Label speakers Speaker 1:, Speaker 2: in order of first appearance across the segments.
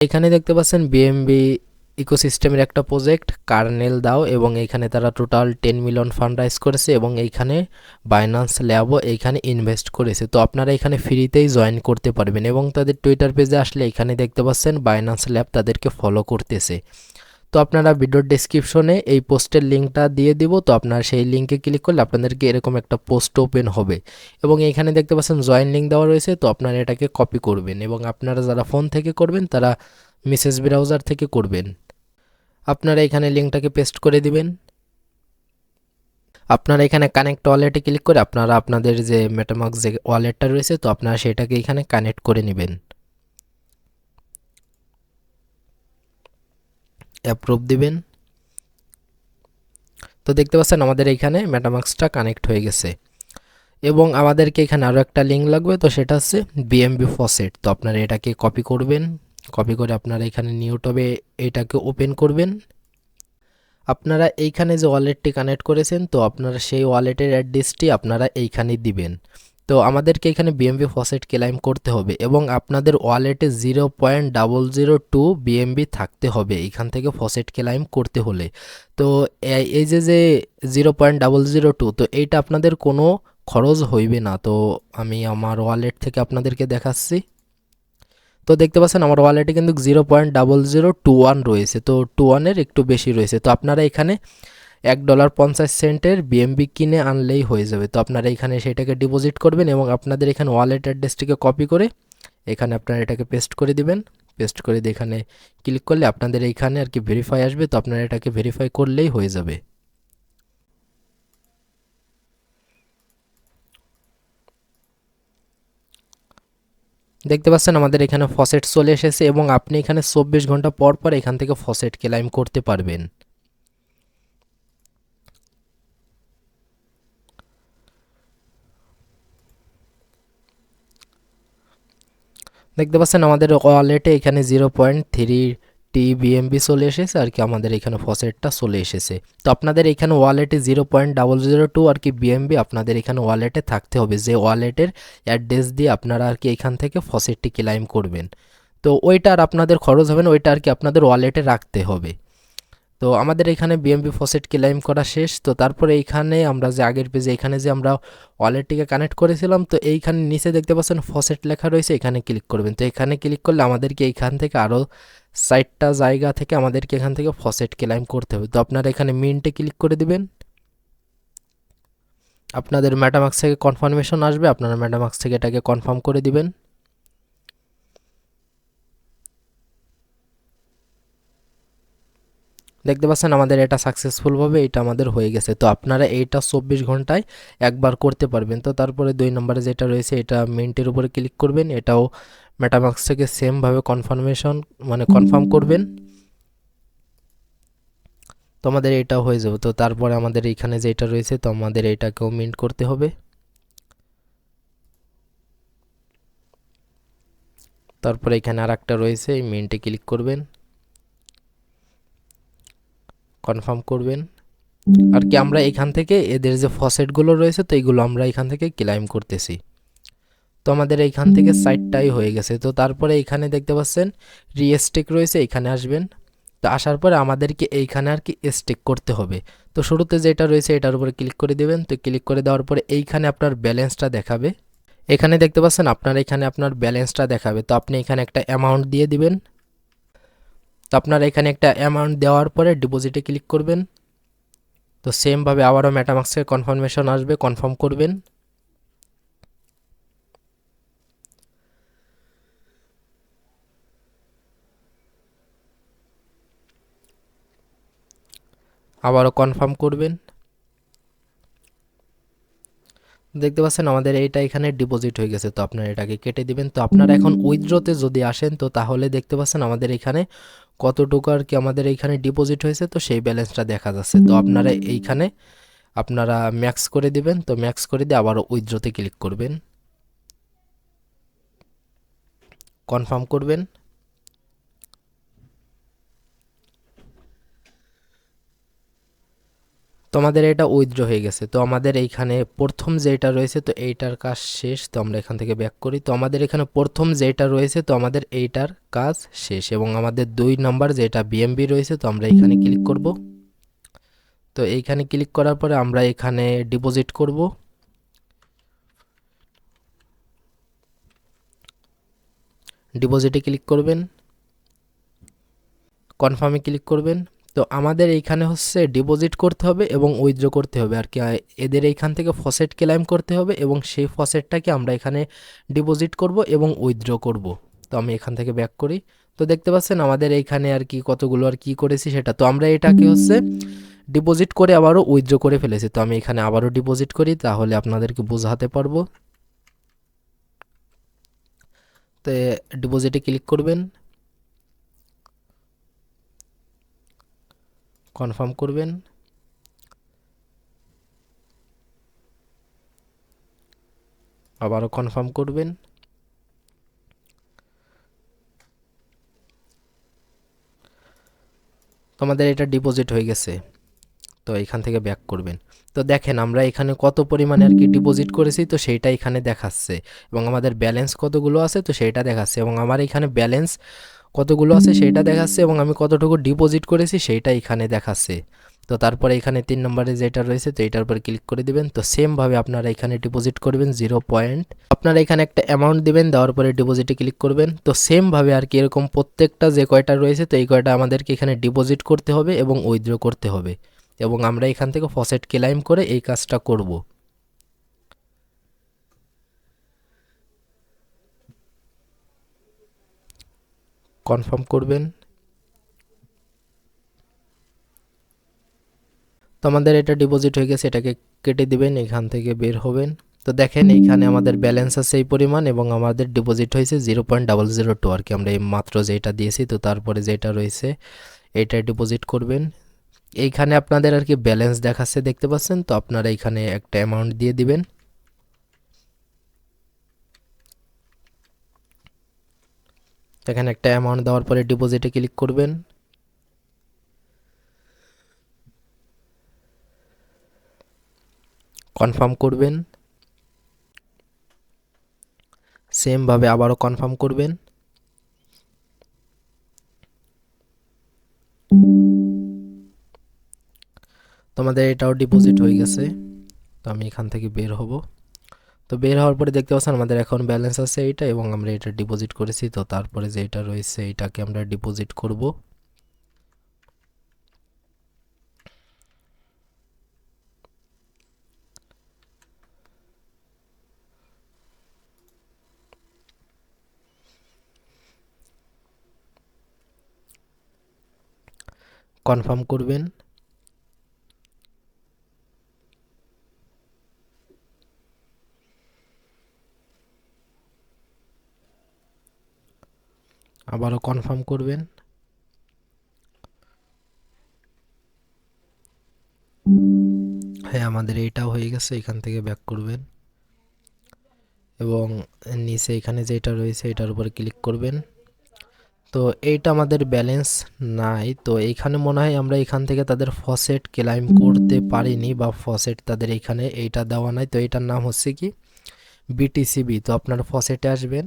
Speaker 1: এখানে দেখতে পাচ্ছেন বিএমবি ইকোসিস্টেমের একটা প্রজেক্ট কার্নেল দাও, এবং এইখানে তারা টোটাল 10 মিলিয়ন ফান্ড রাইজ করেছে এবং এইখানে বাইন্যান্স ল্যাবও এইখানে ইনভেস্ট করেছে। তো আপনারা এখানে ফ্রিতেই জয়েন করতে পারবেন এবং তাদের টুইটার পেজে আসলে এখানে দেখতে পাচ্ছেন বাইন্যান্স ল্যাব তাদেরকে ফলো করতেছে। তো আপনারা ভিডিওর ডেসক্রিপশনে এই পোস্টের লিঙ্কটা দিয়ে দিব, তো আপনারা সেই লিঙ্কে ক্লিক করলে আপনাদেরকে এরকম একটা পোস্ট ওপেন হবে এবং এইখানে দেখতে পাচ্ছেন জয়েন লিঙ্ক দেওয়া রয়েছে। তো আপনারা এটাকে কপি করবেন এবং আপনারা যারা ফোন থেকে করবেন তারা মেসেজ ব্রাউজার থেকে করবেন। আপনারা এখানে লিঙ্কটাকে পেস্ট করে দিবেন। আপনারা এখানে কানেক্ট ওয়ালেটে ক্লিক করে আপনারা আপনাদের যে মেটামাস্ক যে ওয়ালেটটা রয়েছে তো আপনারা সেটাকে এখানে কানেক্ট করে নেবেন। অ্যাপ্রুভ দিবেন। তো দেখতে পাচ্ছেন আমাদের এখানে মেটামাস্কটা কানেক্ট হয়ে গেছে এবং আমাদেরকে এখানে আরও একটা লিঙ্ক লাগবে, তো সেটা হচ্ছে বিএমবি ফসেট। তো আপনারা এটাকে কপি করবেন, কপি করে আপনারা এখানে নিউ ট্যাবে এটাকে ওপেন করবেন। আপনারা এইখানে যে ওয়ালেটটি কানেক্ট করেছেন তো আপনারা সেই ওয়ালেটের অ্যাড্রেসটি আপনারা এইখানে দিবেন। তো আমাদেরকে এখানে বিএমবি ফসেট ক্লেম করতে হবে এবং আপনাদের ওয়ালেটে 0.002 বিএমবি থাকতে হবে এইখান থেকে ফসেট ক্লেম করতে হলে। তো এই যে 0.002, তো এইটা আপনাদের কোনো খরচ হইবে না। তো আমি আমার ওয়ালেট থেকে আপনাদেরকে দেখাচ্ছি। তো দেখতে পাচ্ছেন আমার ওয়ালেটে কিন্তু 0.0021 রয়েছে, তো 21-এর একটু বেশি রয়েছে। তো আপনারা এখানে $1.50 বিএমবি কিনে আনলেই হয়ে যাবে। তো আপনারা এখানে সেটাকে ডিপোজিট করবেন এবং আপনাদের এখানে ওয়ালেট অ্যাড্রেসটিকে কপি করে এখানে আপনারা এটাকে পেস্ট করে দিবেন। পেস্ট করে দিয়ে এখানে ক্লিক করলে আপনাদের এইখানে আর কি ভেরিফাই আসবে, তো আপনারা এটাকে ভেরিফাই করলেই হয়ে যাবে। দেখতে পাচ্ছেন আমাদের এখানে ফসেট চলে এসেছে এবং আপনি এখানে 24 ঘন্টা পর পর এখান থেকে ফসেট ক্লেম করতে পারবেন। দেখতে পাচ্ছেন আমাদের ওয়ালেটে এখানে 0.3 চলে এসেছে আর কি, আমাদের এখানে ফসেটটা চলে এসেছে। তো আপনাদের এখানে ওয়ালেটে 0.002 আর কি বিএমবি আপনাদের এখানে ওয়ালেটে থাকতে হবে, যে ওয়ালেটের অ্যাড্রেস দিয়ে আপনারা আর কি এখান থেকে ফসেটটি ক্লেম করবেন। তো ওইটা আর আপনাদের খরচ হবে না, ওইটা আর কি আপনাদের ওয়ালেটে রাখতে হবে। তো আমাদের এখানে বিএমবি ফসেট ক্লেম করা শেষ। তো তারপরে এইখানে আমরা যে আগের পেজে এখানে যে আমরা ওয়ালেটটিকে কানেক্ট করেছিলাম, তো এইখানে নিচে দেখতে পাচ্ছেন ফসেট লেখা রয়েছে, এখানে ক্লিক করবেন। তো এখানে ক্লিক করলে আমাদেরকে এইখান থেকে আরও 4টা জায়গা থেকে আমাদেরকে এখান থেকে ফসেট ক্লেম করতে হবে। তো আপনারা এখানে মিন্টে ক্লিক করে দিবেন। আপনাদের মেটামাস্ক থেকে কনফার্মেশন আসবে, আপনারা মেটামাস্ক থেকে এটাকে কনফার্ম করে দিবেন। দেখতে পাচ্ছেন আমাদের এটা সাকসেসফুলভাবে এটা আমাদের হয়ে গেছে। তো আপনারা এইটা 24 ঘন্টায় একবার করতে পারবেন। তো তারপরে 2 নম্বরে যেটা রয়েছে এটা মিন্টের উপরে ক্লিক করবেন, এটাও মেটামাস্ক থেকে সেমভাবে কনফার্মেশন মানে কনফার্ম করবেন। তো আমাদের এটাও হয়ে যাবে। তো তারপরে আমাদের এইখানে যেটা রয়েছে তো আমাদের এটাকেও মিন্ট করতে হবে। তারপরে এখানে আর একটা রয়েছে, এই মিন্টে ক্লিক করবেন, কনফার্ম করবেন আর কি। আমরা এখান থেকে এদের যে ফসেটগুলো রয়েছে তো এইগুলো আমরা এখান থেকে ক্লেম করতেছি। তো আমাদের এইখান থেকে সাইটটাই হয়ে গেছে। তো তারপরে এইখানে দেখতে পাচ্ছেন রিস্টেক রয়েছে, এখানে আসবেন। তো আসার পরে আমাদেরকে এইখানে আর কি স্টেক করতে হবে। তো শুরুতে যেটা রয়েছে এটার উপরে ক্লিক করে দেবেন। তো ক্লিক করে দেওয়ার পরে এইখানে আপনার ব্যালেন্সটা দেখাবে। এখানে দেখতে পাচ্ছেন আপনার এখানে আপনার ব্যালেন্সটা দেখাবে। তো আপনি এখানে একটা অ্যামাউন্ট দিয়ে দিবেন। তো আপনার এখানে একটা অ্যামাউন্ট দেওয়ার পরে ডিপোজিটে ক্লিক করবেন। তো সেমভাবে আবারও মেটামাস্কের কনফার্মেশন আসবে, কনফার্ম করবেন। আবারও কনফার্ম করবেন। দেখতে পাচ্ছেন আমাদের এইটা এখানে ডিপোজিট হয়ে গেছে। তো আপনারা এটাকে কেটে দিবেন। তো আপনারা এখন উইথড্রতে যদি আসেন তো তাহলে দেখতে পাচ্ছেন আমাদের এখানে কতটুকু আর কি আমাদের এইখানে ডিপোজিট হয়েছে, তো সেই ব্যালেন্সটা দেখা যাচ্ছে। তো আপনারা এইখানে আপনারা ম্যাক্স করে দিবেন। তো ম্যাক্স করে দিয়ে আবার উইথড্রতে ক্লিক করবেন, কনফার্ম করবেন। তো আমাদের এটা উইথড্র হয়ে গেছে। তো আমাদের এইখানে প্রথম যেটা রয়েছে তো এইটার কাজ শেষ। তো আমরা এখান থেকে ব্যাক করি। তো আমাদের এখানে প্রথম যেটা রয়েছে তো আমাদের এইটার কাজ শেষ, এবং আমাদের 2 নাম্বার যেটা বিএমবি রয়েছে তো আমরা এখানে ক্লিক করব। তো এইখানে ক্লিক করার পরে আমরা এখানে ডিপোজিট করব। ডিপোজিটে ক্লিক করবেন, কনফার্মে ক্লিক করবেন। তো আমাদের এইখানে হচ্ছে ডিপোজিট করতে হবে এবং উইথড্র করতে হবে আর কি। এদের এইখান থেকে ফসেট ক্লেম করতে হবে এবং সেই ফসেটটাকে আমরা এখানে ডিপোজিট করব এবং উইথড্র করব। তো আমি এখান থেকে ব্যাক করি। তো দেখতে পাচ্ছেন আমাদের এইখানে আর কি কতগুলো আর কি করেছি সেটা। তো আমরা এটাকে হচ্ছে ডিপোজিট করে আবারও উইথড্র করে ফেলেছি। তো আমি এখানে আবারও ডিপোজিট করি, তাহলে আপনাদেরকে বোঝাতে পারবো। তো ডিপোজিটে ক্লিক করবেন, কনফার্ম করবেন, আবারও কনফার্ম করবেন। তো আমাদের এটা ডিপোজিট হয়ে গেছে। তো এখান থেকে ব্যাক করবেন। তো দেখেন আমরা এখানে কত পরিমাণে আর কি ডিপোজিট করেছি তো সেইটা এখানে দেখাচ্ছে, এবং আমাদের ব্যালেন্স কতগুলো আছে তো সেইটা দেখাচ্ছে, এবং আমার এখানে ব্যালেন্স কতগুলো আছে সেইটা দেখাচ্ছে, এবং আমি কতটুকু ডিপোজিট করেছি সেইটা এখানে দেখাচ্ছে। তো তারপরে এখানে 3 নম্বরে যেটা রয়েছে তো এইটার উপর ক্লিক করে দিবেন। তো সেমভাবে আপনারা এখানে ডিপোজিট করবেন 0 পয়েন্ট। আপনারা এখানে একটা অ্যামাউন্ট দিবেন, দেওয়ার পরে ডিপোজিটে ক্লিক করবেন। তো সেমভাবে আর কি এরকম প্রত্যেকটা যে কয়টা রয়েছে তো এই কয়টা আমাদেরকে এখানে ডিপোজিট করতে হবে এবং উইথড্র করতে হবে, এবং আমরা এখান থেকে ফসেট ক্লেইম করে এই কাজটা করব। কনফার্ম করবেন। তো আমাদের এটা ডিপোজিট হয়ে গেছে, এটাকে কেটে দিবেন, এখান থেকে বের হবেন। তো দেখেন এইখানে আমাদের ব্যালেন্স আছে এই পরিমাণ, এবং আমাদের ডিপোজিট হয়েছে 0.002 আর কি, আমরা এই মাত্র যেটা দিয়েছি। তো তারপরে যেটা রয়েছে এটা ডিপোজিট করবেন। এইখানে আপনাদের আর কি ব্যালেন্স দেখাচ্ছে দেখতে পাচ্ছেন। তো আপনারা এইখানে একটা অ্যামাউন্ট দিয়ে দিবেন। এখানে একটা অ্যামাউন্ট দেওয়ার পরে ডিপোজিটে ক্লিক করবেন। কনফার্ম করবেন। সেমভাবে আবারও কনফার্ম করবেন। তোমাদের এটাও ডিপোজিট হয়ে গেছে। তো আমি এখান থেকে বের হব। তো বের হওয়ার পরে দেখতে পাচ্ছেন আমাদের এখন ব্যালেন্স আছে এইটা, এবং আমরা এটা ডিপোজিট করেছি। তো তারপরে যে এটা রয়েছে এটাকে আমরা ডিপোজিট করব। কনফার্ম করবেন। আবারও কনফার্ম করবেন। হ্যাঁ, আমাদের এইটাও হয়ে গেছে, এখান থেকে ব্যাক করবেন এবং নিচে এখানে যেটা রয়েছে এটার উপরে ক্লিক করবেন। তো এইটা আমাদের ব্যালেন্স নাই। তো এইখানে মনে হয় আমরা এখান থেকে তাদের ফসেট ক্লেইম করতে পারিনি, বা ফসেট তাদের এইখানে এইটা দেওয়া নাই। তো এটার নাম হচ্ছে কি বিটিসিবি। তো আপনারা ফসেটে আসবেন।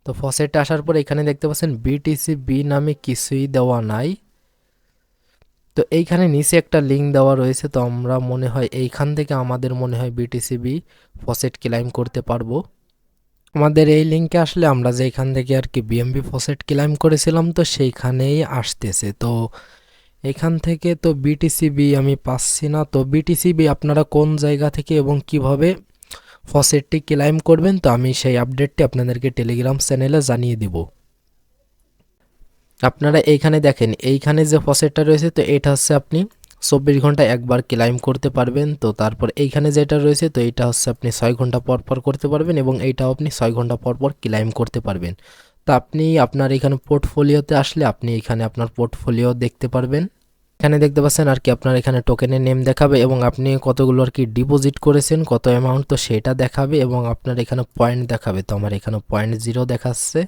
Speaker 1: তো ফসেটে আসার পর এখানে দেখতে পাচ্ছেন বিটিসিবি নামে কিছুই দেওয়া নাই। তো এইখানে নিচে একটা লিঙ্ক দেওয়া রয়েছে। তো আমরা মনে হয় এইখান থেকে আমাদের মনে হয় বিটিসিবি ফসেট ক্লেইম করতে পারবো। আমাদের এই লিঙ্কে আসলে আমরা যে এখান থেকে আর কি বিএমবি ফসেট ক্লেইম করেছিলাম তো সেইখানেই আসতেছে। তো এখান থেকে তো বিটিসিবি আমি পাচ্ছি না। তো বিটিসিবি আপনারা কোন জায়গা থেকে এবং কিভাবে ফসেটটি ক্লেইম করবেন তো আমি সেই আপডেটটি আপনাদেরকে টেলিগ্রাম চ্যানেলে জানিয়ে দিব। আপনারা এইখানে দেখেন এইখানে যে ফসেটটা রয়েছে তো এটা হচ্ছে আপনি 24 ঘন্টায় একবার ক্লেইম করতে পারবেন। তো তারপর এইখানে যেটা রয়েছে তো এইটা হচ্ছে আপনি 6 ঘন্টা পর পর করতে পারবেন, এবং এইটাও আপনি 6 ঘন্টা পর পর ক্লেইম করতে পারবেন। তো আপনি আপনার এখানে পোর্টফোলিওতে আসলে আপনি এখানে আপনার পোর্টফোলিও দেখতে পারবেন। এখানে দেখতে পাচ্ছেন আর কি আপনার এখানে টোকেনের নেম দেখাবে, এবং আপনি কতগুলো আর কি ডিপোজিট করেছেন কত অ্যামাউন্ট তো সেটা দেখাবে, এবং আপনার এখানে পয়েন্ট দেখাবে। তো আমার এখানে 0.0 দেখাচ্ছে।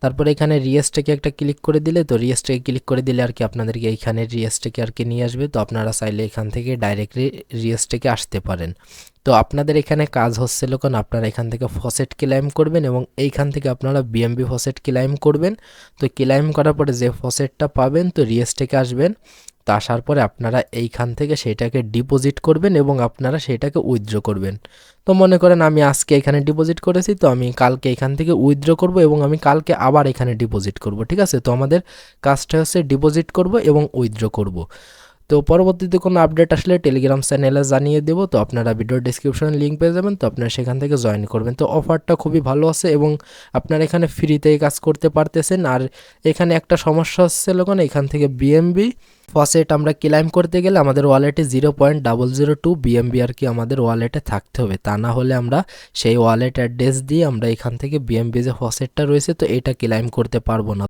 Speaker 1: তারপরে এখানে রিয়েস্টেকে একটা ক্লিক করে দিলে, তো রিয়েস্টেকে ক্লিক করে দিলে আর কি আপনাদেরকে এইখানে রিয়েস্টেকে আর কি নিয়ে আসবে। তো আপনারা চাইলে এখান থেকে ডাইরেক্টলি রিয়েস্টেকে আসতে পারেন। তো আপনাদের এখানে কাজ হচ্ছিল কারণ আপনারা এখান থেকে ফসেট ক্লাইম করবেন এবং এইখান থেকে আপনারা বিএমবি ফসেট ক্লাইম করবেন। তো ক্লাইম করার পরে যে ফসেটটা পাবেন তো রিয়েস্টেকে আসবেন। তো আসার পরে আপনারা এইখান থেকে সেটাকে ডিপোজিট করবেন এবং আপনারা সেটাকে উইথড্র করবেন। তো মনে করেন আমি আজকে এখানে ডিপোজিট করেছি, তো আমি কালকে এখান থেকে উইথড্র করব এবং আমি কালকে আবার এখানে ডিপোজিট করব, ঠিক আছে। তো আমাদের কাজটা হচ্ছে ডিপোজিট করব এবং উইথড্র করব। তো পরবর্তীতে কোনো আপডেট আসলে টেলিগ্রাম চ্যানেলে জানিয়ে দেবো। তো আপনারা ভিডিওর ডিসক্রিপশনে লিঙ্ক পেয়ে যাবেন, তো আপনারা সেখান থেকে জয়েন করবেন। তো অফারটা খুবই ভালো আছে এবং আপনারা এখানে ফ্রিতেই কাজ করতে পারতেছেন। আর এখানে একটা সমস্যা হচ্ছে লোকান, এখান থেকে বিএমবি ফসেট আমরা ক্লাইম করতে গেলে আমাদের ওয়ালেটে 0.002 বিএমবি আর কি আমাদের ওয়ালেটে থাকতে হবে, তা না হলে আমরা সেই ওয়ালেট অ্যাড্রেস দিয়ে আমরা এখান থেকে বিএমবি যে ফসেটটা রয়েছে তো এটা ক্লাইম করতে পারবো না।